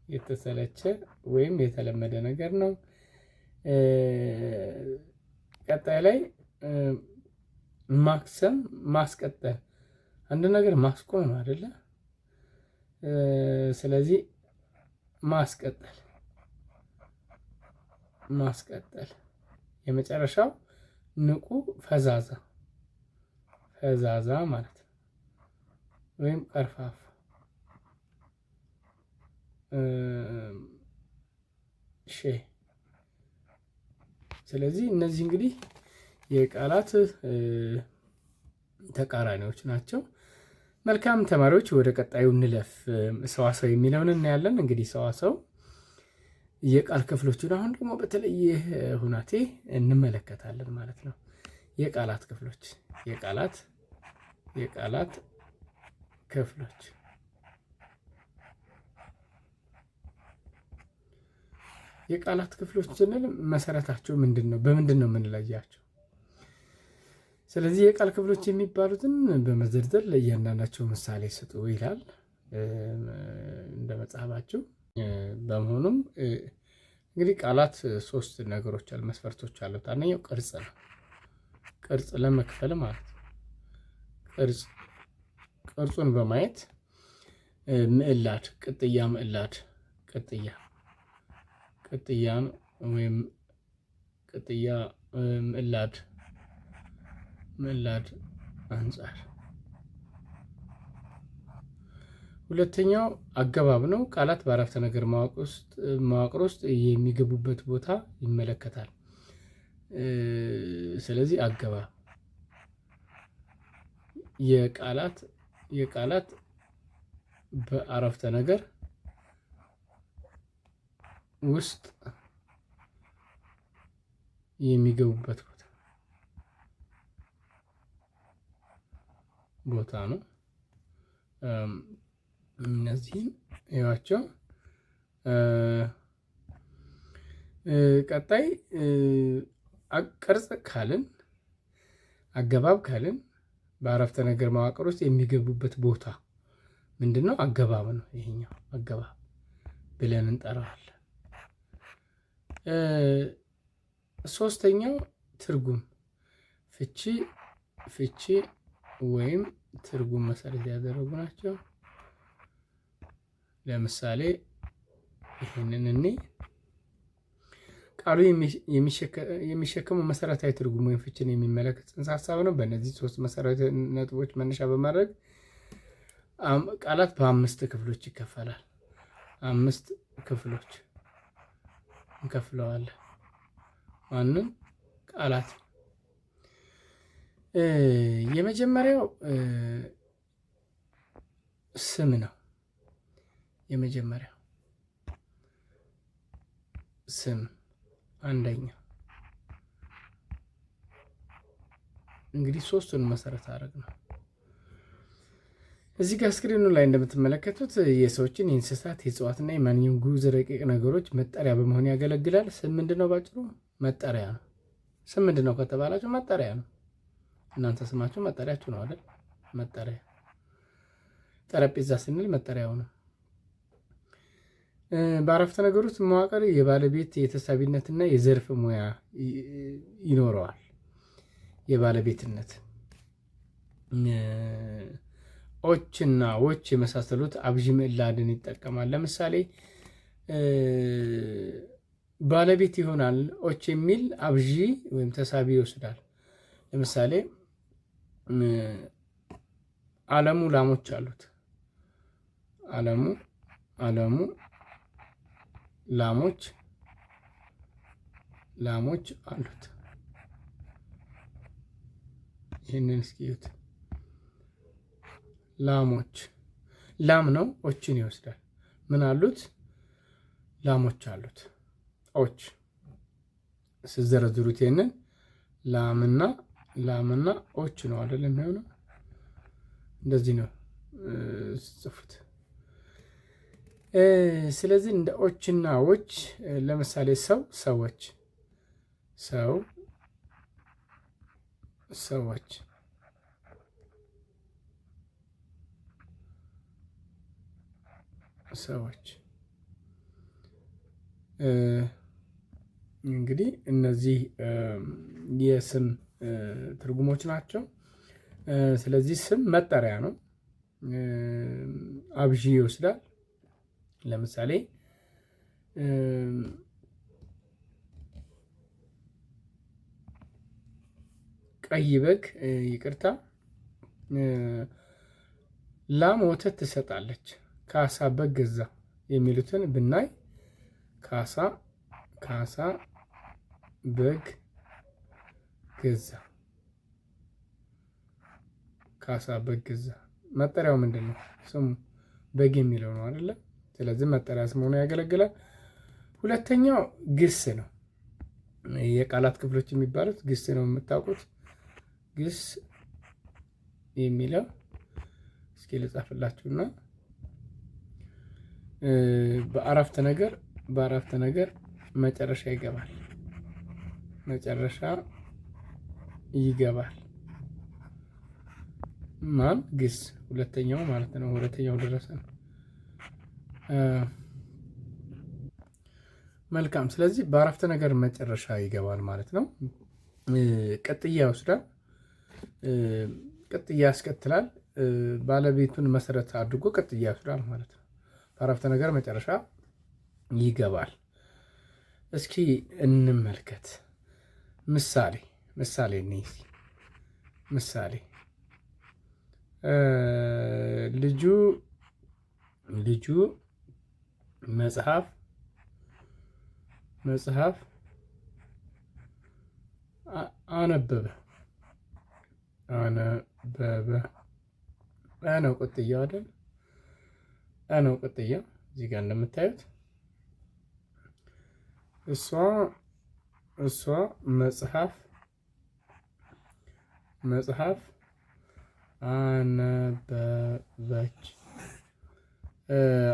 የተሰለቸ ወይም የተለመደ ነገር ነው። ቀጣይ ላይ ማክሰም፣ ማስቀጠል፣ አንድ ነገር ማስቆም ነው አይደለ? ስለዚህ ማስቀጠል። የመጨረሻው ንቁ፣ ፈዛዛ ማለት ነው። ወይም ቀርፋፋ። ስለዚህ እነዚህ እንግዲህ የቃላት ተቃራኒዎች ናቸው። መልካም ተማሪዎች፣ ወደ ቀጣዩ እንለፍ። ሰዋሰው የሚለውን እናያለን። እንግዲህ ሰዋሰው የቃል ክፍሎችን አሁን ደግሞ በተለየ ሁናቴ እንመለከታለን ማለት ነው። የቃላት ክፍሎች የቃላት ክፍሎች ስንል መሰረታቸው ምንድን ነው? በምንድን ነው የምንለያቸው? ስለዚህ የቃል ክፍሎች የሚባሉትን በመዘርዘር ለእያንዳንዳቸው ምሳሌ ስጡ ይላል እንደ መጽሐፋችሁ። በመሆኑም እንግዲህ ቃላት ሶስት ነገሮች አሉ፣ መስፈርቶች አሉት። አንደኛው ቅርጽ ነው። ቅርጽ ለመክፈል ማለት ነው። ቅርጹን በማየት ምዕላድ፣ ቅጥያን ወይም ምዕላድ አንጻር። ሁለተኛው አገባብ ነው። ቃላት በአረፍተ ነገር መዋቅር ውስጥ የሚገቡበት ቦታ ይመለከታል። ስለዚህ አገባብ የቃላት በአረፍተ ነገር ውስጥ የሚገቡበት ቦታ ነው። እነዚህን እዩዋቸው። ቀጣይ ቅርጽ ካልን አገባብ ካልን በአረፍተ ነገር መዋቅር ውስጥ የሚገቡበት ቦታ ምንድነው? አገባብ ነው። ይሄኛው አገባብ ብለን እንጠራዋለን። ሶስተኛው ትርጉም ፍቺ ወይም ትርጉም መሰረት ያደረጉ ናቸው። ለምሳሌ ይሄንን እኔ ቃሉ የሚሸከመው መሰረታዊ ትርጉም ወይም ፍቺን የሚመለከት ጽንሰ ሀሳብ ነው። በእነዚህ 3 መሰረታዊ ነጥቦች መነሻ በማድረግ ቃላት በ5 ክፍሎች ይከፈላል። 5 ክፍሎች እንከፍለዋለን። ማንን? ቃላት። የመጀመሪያው ስም ነው። የመጀመሪያው ስም አንደኛ። እንግዲህ 3ቱን መሰረት አድርግ ነው። እዚህ ጋር ስክሪኑ ላይ እንደምትመለከቱት የሰዎችን፣ የእንስሳት፣ የእጽዋትና የማንኛውም ግዑዝ ረቂቅ ነገሮች መጠሪያ በመሆን ያገለግላል። ስም ምንድነው? ባጭሩ መጠሪያ ነው። ስም ምንድነው ከተባላችሁ መጠሪያ ነው። እናንተ ስማችሁ መጠሪያችሁ ነው አይደል? መጠሪያ። ጠረጴዛ ስንል መጠሪያው ነው። በአረፍተ ነገር ውስጥ መዋቅር የባለቤት የተሳቢነትና የዘርፍ ሙያ ይኖረዋል። የባለቤትነት ኦችና ዎች የመሳሰሉት አብዥ ምዕላድን ይጠቀማል። ለምሳሌ ባለቤት ይሆናል ኦች የሚል አብዥ ወይም ተሳቢ ይወስዳል። ለምሳሌ አለሙ ላሞች አሉት። አለሙ ላሞች አሉት። ይህንን እስኪዩት። ላም ነው፣ ኦችን ይወስዳል። ምን አሉት? ላሞች አሉት። ኦች ስዘረዝሩት ይህንን ላምና ኦች ነው አይደለም የሚሆነው? እንደዚህ ነው ጽፉት። ስለዚህ እንደ ኦችና ዎች ለምሳሌ ሰዎች እንግዲህ እነዚህ የስም ትርጉሞች ናቸው። ስለዚህ ስም መጠሪያ ነው፣ አብዥ ይወስዳል። ለምሳሌ ቀይ በግ፣ ይቅርታ፣ ላም ወተት ትሰጣለች፣ ካሳ በግ ገዛ የሚሉትን ብናይ ካሳ በግ ገዛ። ካሳ በግ ገዛ። መጠሪያው ምንድን ነው? ስሙ በግ የሚለው ነው አይደለ? ስለዚህ መጠሪያ ስም ሆኖ ያገለግላል። ሁለተኛው ግስ ነው። የቃላት ክፍሎች የሚባሉት ግስ ነው። የምታውቁት ግስ የሚለው እስኪ ልጻፍላችሁና በአረፍተ ነገር መጨረሻ ይገባል። ማን? ግስ። ሁለተኛው ማለት ነው። ሁለተኛው ደረሰ ነው። መልካም። ስለዚህ በአረፍተ ነገር መጨረሻ ይገባል ማለት ነው። ቅጥያ ይወስዳል፣ ቅጥያ ያስከትላል። ባለቤቱን መሰረት አድርጎ ቅጥያ ይወስዳል ማለት ነው። በአረፍተ ነገር መጨረሻ ይገባል። እስኪ እንመልከት። ምሳሌ ልጁ መጽሐፍ አነበበ ነው ቅጥያው አይደል? ነው ቅጥያው። እዚህ ጋር እንደምታዩት እሷ እሷ መጽሐፍ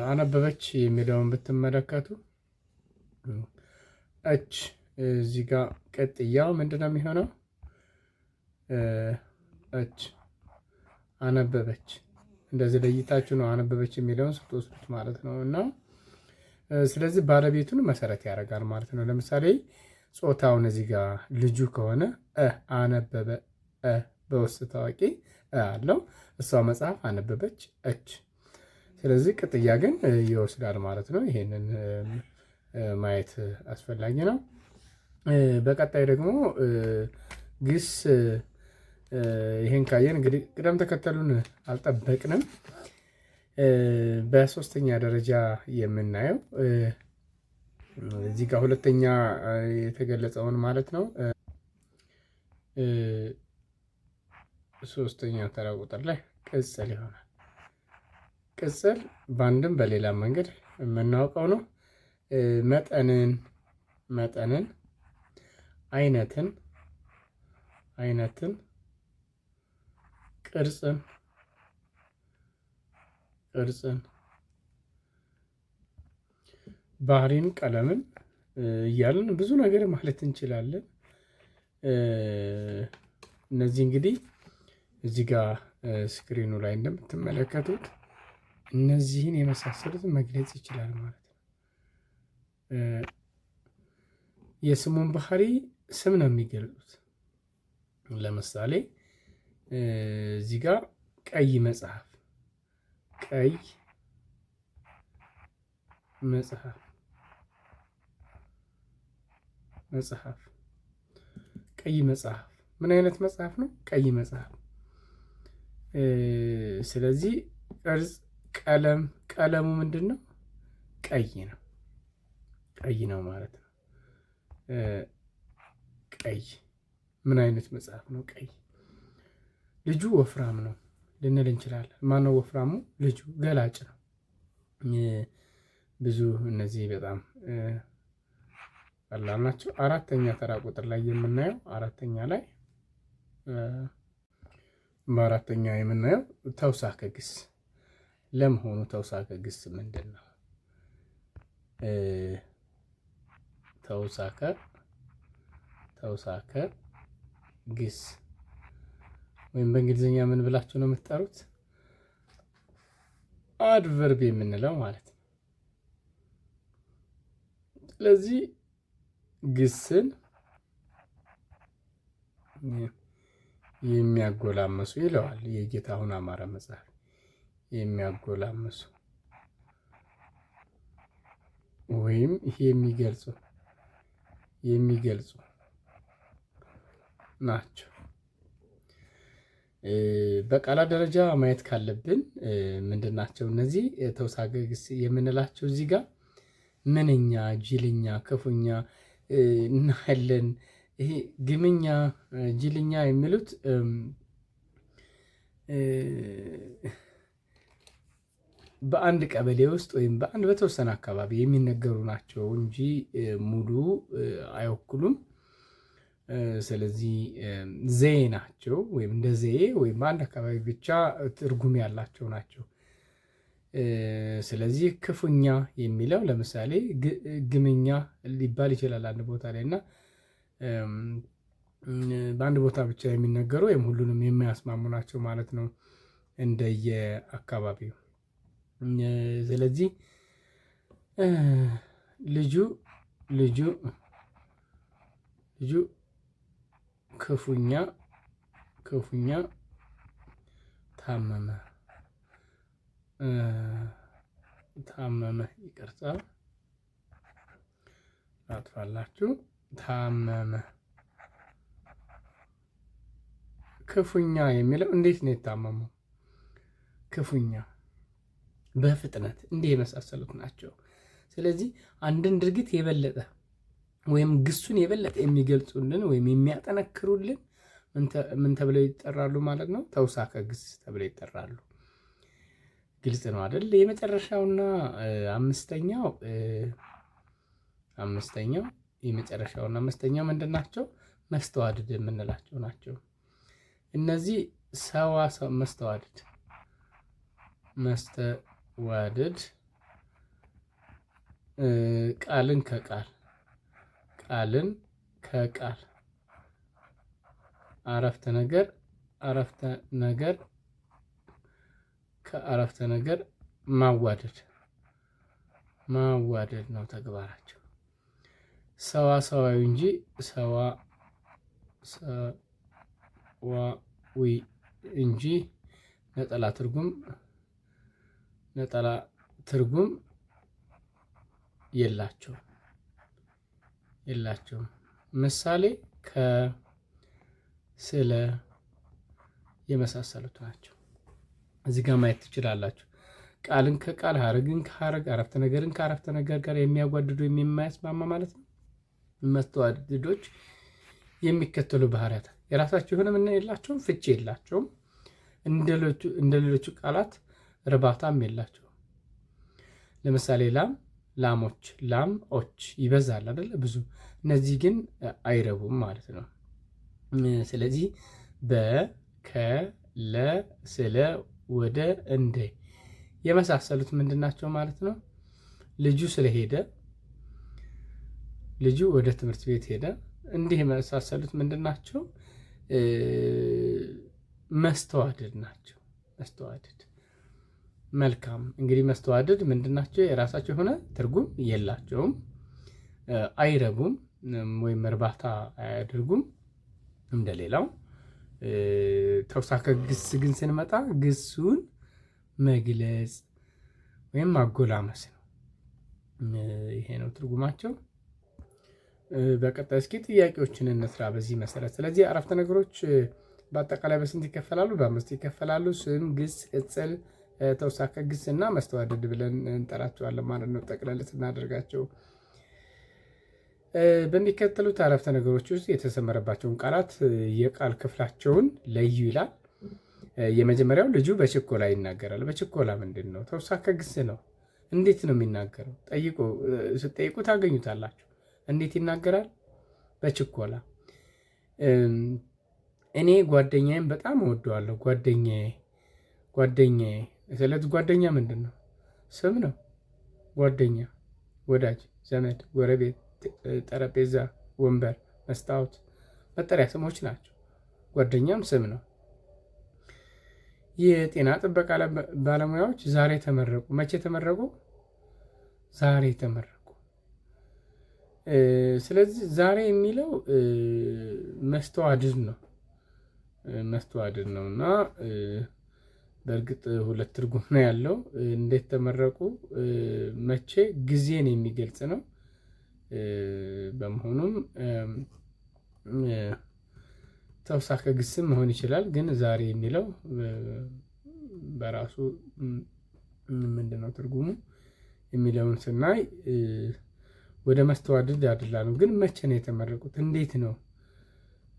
አነበበች የሚለውን ብትመለከቱ እች እዚህ ጋር ቅጥያው ምንድን ነው የሚሆነው? እች አነበበች። እንደዚህ ለይታችሁ ነው አነበበች የሚለውን ስትወስዱት ማለት ነው። እና ስለዚህ ባለቤቱን መሰረት ያደርጋል ማለት ነው። ለምሳሌ ጾታውን እዚህ ጋር ልጁ ከሆነ አነበበ በውስጥ ታዋቂ አለው። እሷ መጽሐፍ አነበበች እች። ስለዚህ ቅጥያ ግን ይወስዳል ማለት ነው። ይሄንን ማየት አስፈላጊ ነው። በቀጣይ ደግሞ ግስ ይሄን ካየን እንግዲህ ቅደም ተከተሉን አልጠበቅንም። በሶስተኛ ደረጃ የምናየው እዚህ ጋር ሁለተኛ የተገለጸውን ማለት ነው። ሶስተኛ ተራ ቁጥር ላይ ቅጽል ይሆናል። ቅጽል በአንድም በሌላ መንገድ የምናውቀው ነው። መጠንን፣ አይነትን፣ ቅርጽን ባህሪን፣ ቀለምን እያልን ብዙ ነገር ማለት እንችላለን። እነዚህ እንግዲህ እዚህ ጋር ስክሪኑ ላይ እንደምትመለከቱት እነዚህን የመሳሰሉትን መግለጽ ይችላል ማለት ነው። የስሙን ባህሪ ስም ነው የሚገልጹት። ለምሳሌ እዚህ ጋር ቀይ መጽሐፍ ቀይ መጽሐፍ ምን አይነት መጽሐፍ ነው? ቀይ መጽሐፍ። ስለዚህ ቅርጽ፣ ቀለሙ ምንድን ነው? ቀይ ነው ማለት ነው። ቀይ ምን አይነት መጽሐፍ ነው? ቀይ። ልጁ ወፍራም ነው ልንል እንችላለን። ማነው ወፍራሙ? ልጁ። ገላጭ ነው። ብዙ እነዚህ በጣም ቀላል ናቸው። አራተኛ ተራ ቁጥር ላይ የምናየው በአራተኛ የምናየው ተውሳከ ግስ። ለመሆኑ ተውሳከ ግስ ምንድን ነው? ተውሳከ ግስ ወይም በእንግሊዝኛ ምን ብላችሁ ነው የምትጠሩት? አድቨርብ የምንለው ማለት ነው። ስለዚህ ግስን የሚያጎላምሱ ይለዋል የጌታሁን አማረ መጽሐፍ። የሚያጎላምሱ ወይም የሚገልጹ ናቸው። በቃላት ደረጃ ማየት ካለብን ምንድን ናቸው እነዚህ ተውሳከ ግስ የምንላቸው? እዚህ ጋር ምንኛ፣ ጅልኛ፣ ክፉኛ እናያለን። ይሄ ግምኛ፣ ጅልኛ የሚሉት በአንድ ቀበሌ ውስጥ ወይም በአንድ በተወሰነ አካባቢ የሚነገሩ ናቸው እንጂ ሙሉ አይወክሉም። ስለዚህ ዘዬ ናቸው ወይም እንደ ዘዬ ወይም በአንድ አካባቢ ብቻ ትርጉም ያላቸው ናቸው። ስለዚህ ክፉኛ የሚለው ለምሳሌ ግምኛ ሊባል ይችላል አንድ ቦታ ላይ እና በአንድ ቦታ ብቻ የሚነገሩ ወይም ሁሉንም የማያስማሙ ናቸው ማለት ነው እንደየ አካባቢው። ስለዚህ ልጁ ክፉኛ ታመመ ይቅርታ ላጥፋላችሁ። ታመመ። ክፉኛ የሚለው እንዴት ነው የታመመው? ክፉኛ፣ በፍጥነት እንዲህ የመሳሰሉት ናቸው። ስለዚህ አንድን ድርጊት የበለጠ ወይም ግሱን የበለጠ የሚገልጹልን ወይም የሚያጠነክሩልን ምን ተብለው ይጠራሉ ማለት ነው? ተውሳከ ግስ ተብለው ይጠራሉ። ግልጽ ነው አይደል? የመጨረሻውና አምስተኛው የመጨረሻውና አምስተኛው ምንድን ናቸው? መስተዋድድ የምንላቸው ናቸው። እነዚህ ሰዋሰው መስተዋድድ ቃልን ከቃል አረፍተ ነገር ከአረፍተ ነገር ማዋደድ ነው ተግባራቸው። ሰዋሰዋዊ እንጂ ሰዋዊ እንጂ ነጠላ ትርጉም የላቸውም። ምሳሌ ስለ የመሳሰሉት ናቸው። እዚህ ጋር ማየት ትችላላችሁ። ቃልን ከቃል ሀረግን ከሀረግ አረፍተ ነገርን ከአረፍተ ነገር ጋር የሚያጓድዱ የማያስማማ ማለት ነው። መስተዋድዶች የሚከተሉ ባህሪያት የራሳቸው የሆነ ምን የላቸውም፣ ፍቺ የላቸውም። እንደ ሌሎቹ ቃላት እርባታም የላቸውም። ለምሳሌ ላሞች ይበዛል አይደለ? ብዙ። እነዚህ ግን አይረቡም ማለት ነው። ስለዚህ ከለ ስለ ወደ እንደ የመሳሰሉት ምንድን ናቸው ማለት ነው። ልጁ ወደ ትምህርት ቤት ሄደ። እንዲህ የመሳሰሉት ምንድን ናቸው? መስተዋድድ ናቸው። መስተዋድድ መልካም። እንግዲህ መስተዋድድ ምንድን ናቸው? የራሳቸው የሆነ ትርጉም የላቸውም፣ አይረቡም ወይም እርባታ አያደርጉም እንደሌላው። ተውሳከ ግስ ግን ስንመጣ ግሱን መግለጽ ወይም ማጎላመስ ነው። ይሄ ነው ትርጉማቸው። በቀጣይ እስኪ ጥያቄዎችን እንስራ በዚህ መሰረት። ስለዚህ አረፍተ ነገሮች በአጠቃላይ በስንት ይከፈላሉ? በ5 ይከፈላሉ። ስም፣ ግስ፣ ቅጽል፣ ተውሳከ ግስ እና መስተዋድድ ብለን እንጠራቸዋለን ማለት ነው ጠቅለል ስናደርጋቸው። በሚከተሉት አረፍተ ነገሮች ውስጥ የተሰመረባቸውን ቃላት የቃል ክፍላቸውን ለዩ ይላል። የመጀመሪያው ልጁ በችኮላ ይናገራል። በችኮላ ምንድን ነው? ተውሳከ ግስ ነው። እንዴት ነው የሚናገረው? ስትጠይቁ ታገኙታላችሁ። እንዴት ይናገራል? በችኮላ። እኔ ጓደኛዬን በጣም እወደዋለሁ። ጓደኛዬ። ስለዚህ ጓደኛ ምንድን ነው? ስም ነው። ጓደኛ፣ ወዳጅ፣ ዘመድ፣ ጎረቤት፣ ጠረጴዛ፣ ወንበር፣ መስታወት መጠሪያ ስሞች ናቸው። ጓደኛም ስም ነው። የጤና ጥበቃ ባለሙያዎች ዛሬ ተመረቁ። መቼ ተመረቁ? ዛሬ ተመረቁ። ስለዚህ ዛሬ የሚለው መስተዋድድ ነው እና በእርግጥ ሁለት ትርጉም ነው ያለው። እንዴት ተመረቁ፣ መቼ፣ ጊዜን የሚገልጽ ነው። በመሆኑም ተውሳከ ግስም መሆን ይችላል። ግን ዛሬ የሚለው በራሱ ምንድነው ትርጉሙ የሚለውን ስናይ ወደ መስተዋድድ ያደላ ነው። ግን መቼ ነው የተመረቁት? እንዴት ነው?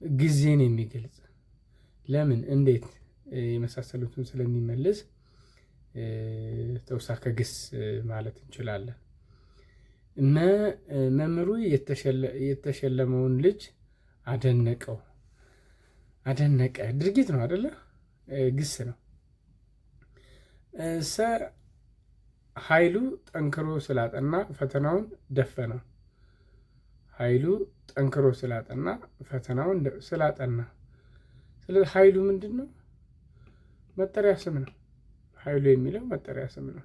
ጊዜን የሚገልጽ ለምን፣ እንዴት የመሳሰሉትን ስለሚመልስ ተውሳከ ግስ ማለት እንችላለን። መምህሩ የተሸለመውን ልጅ አደነቀው። አደነቀ ድርጊት ነው አይደለ? ግስ ነው። ኃይሉ ጠንክሮ ስላጠና ፈተናውን ደፈነው። ኃይሉ ጠንክሮ ስላጠና ፈተናውን ስላጠና። ስለዚህ ኃይሉ ምንድን ነው? መጠሪያ ስም ነው። ኃይሉ የሚለው መጠሪያ ስም ነው።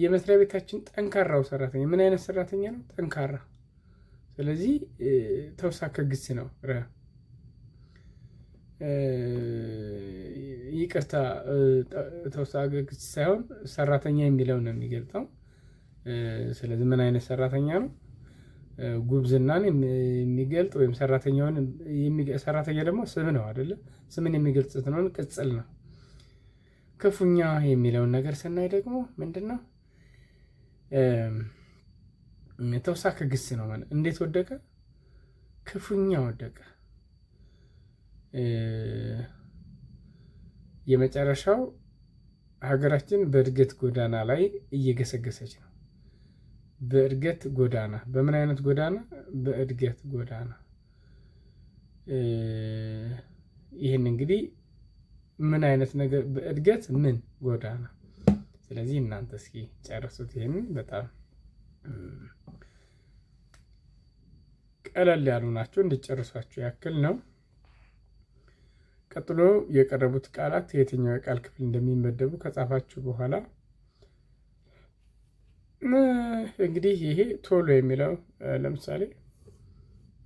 የመስሪያ ቤታችን ጠንካራው ሰራተኛ ምን አይነት ሰራተኛ ነው? ጠንካራ። ስለዚህ ተውሳከ ግስ ነው። ይቅርታ፣ ተውሳከ ግስ ሳይሆን ሰራተኛ የሚለው ነው የሚገልጸው። ስለዚህ ምን አይነት ሰራተኛ ነው? ጉብዝናን የሚገልጥ ወይም ሰራተኛ ደግሞ ስም ነው አይደለ? ስምን የሚገልጽ ስለሆነ ቅጽል ነው። ክፉኛ የሚለውን ነገር ስናይ ደግሞ ምንድነው? ተውሳከ ግስ ነው ማለት። እንዴት ወደቀ? ክፉኛ ወደቀ። የመጨረሻው ሀገራችን በእድገት ጎዳና ላይ እየገሰገሰች ነው። በእድገት ጎዳና። በምን አይነት ጎዳና? በእድገት ጎዳና። ይህን እንግዲህ ምን አይነት ነገር በእድገት ምን ጎዳና። ስለዚህ እናንተ እስኪ ጨርሱት። ይህንን በጣም ቀለል ያሉ ናቸው፣ እንድጨርሷቸው ያክል ነው። ቀጥሎ የቀረቡት ቃላት የትኛው የቃል ክፍል እንደሚመደቡ ከጻፋችሁ በኋላ እንግዲህ ይሄ ቶሎ የሚለው ለምሳሌ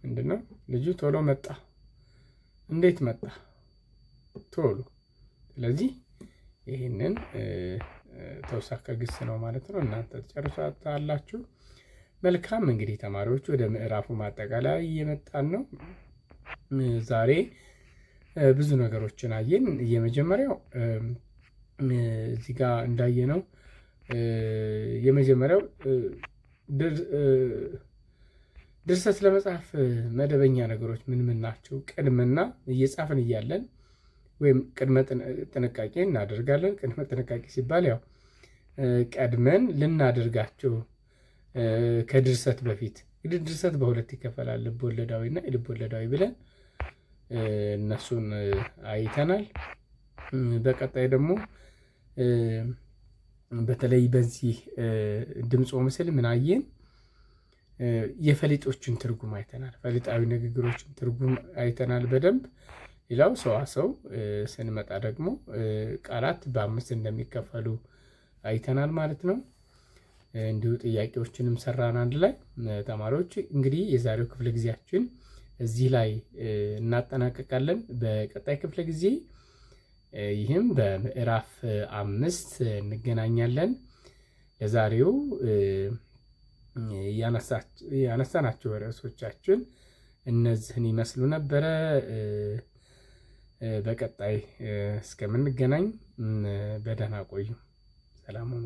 ምንድነው? ልጁ ቶሎ መጣ። እንዴት መጣ? ቶሎ። ስለዚህ ይህንን ተውሳከ ግስ ነው ማለት ነው። እናንተ ጨርሳላችሁ። መልካም። እንግዲህ ተማሪዎች ወደ ምዕራፉ ማጠቃለያ እየመጣን ነው። ዛሬ ብዙ ነገሮችን አየን። የመጀመሪያው እዚህ ጋር እንዳየነው የመጀመሪያው ድርሰት ለመጻፍ መደበኛ ነገሮች ምን ምን ናቸው? ቅድምና እየጻፍን እያለን ወይም ቅድመ ጥንቃቄ እናደርጋለን። ቅድመ ጥንቃቄ ሲባል ያው ቀድመን ልናደርጋቸው ከድርሰት በፊት። እንግዲህ ድርሰት በሁለት ይከፈላል፣ ልብ ወለዳዊ እና የልብ ወለዳዊ ብለን እነሱን አይተናል። በቀጣይ ደግሞ በተለይ በዚህ ድምፅ ምስል ምን አየን? የፈሊጦችን ትርጉም አይተናል። ፈሊጣዊ ንግግሮችን ትርጉም አይተናል በደንብ። ሌላው ሰዋሰው ስንመጣ ደግሞ ቃላት በ5 እንደሚከፈሉ አይተናል ማለት ነው። እንዲሁ ጥያቄዎችንም ሰራን አንድ ላይ። ተማሪዎች እንግዲህ የዛሬው ክፍለ ጊዜያችን እዚህ ላይ እናጠናቀቃለን። በቀጣይ ክፍለ ጊዜ ይህም በምዕራፍ 5 እንገናኛለን። ለዛሬው ያነሳናቸው ርዕሶቻችን እነዚህን ይመስሉ ነበረ። በቀጣይ እስከምንገናኝ በደህና ቆዩ። ሰላም ሁኑ።